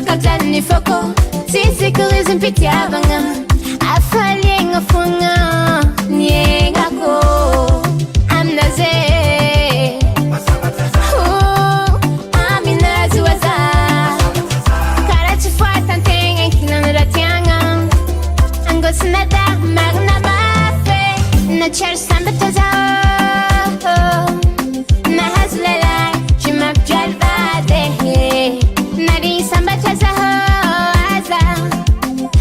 Kabzani foko Sisi kulizi mpiti abanga Afali ngafunga Nyengako Amnaze Aminazi waza Karachifuata ntenga kinanura tianga Ango sinada magna mafe Nahasambatra zaho Nahasambatra Nahasambatra zaho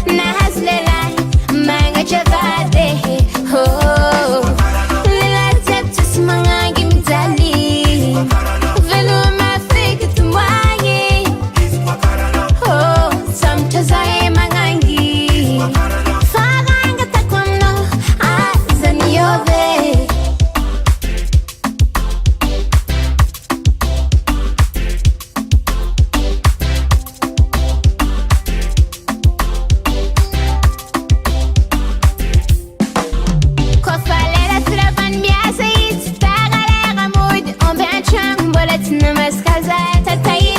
Nahasambatra Lila zetu simangangi mizali Velu mafrika tumwangi Samtra zae mangangi Faranga takwamno azani yobe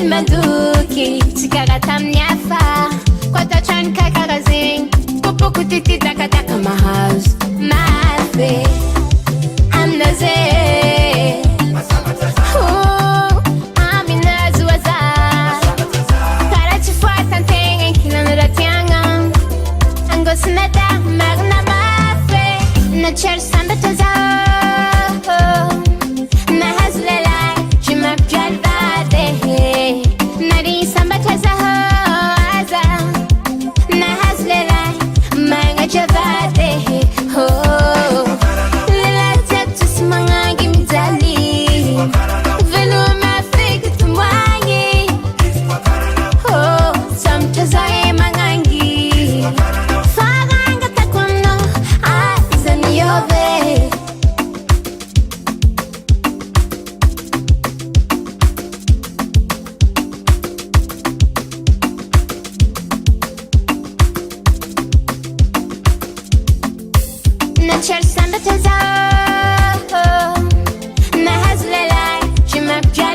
Manduki, sikaratam nyafa Kota chan kakagazing Kupo kutiti daka daka my house My face I'm naze Aminazi waza Karachifuata ntenga kinanura tianga Ango sinada magna mafe Nahasambatra zaho Nahasambatra Nahasambatra zaho Nahasambatra mangajavade Lila zetu simangangi mizali Velu mafrika tumwangi Samtra zae mangangi Faranga takwamno azani yobe Nahasambatra zaho Nahasambatra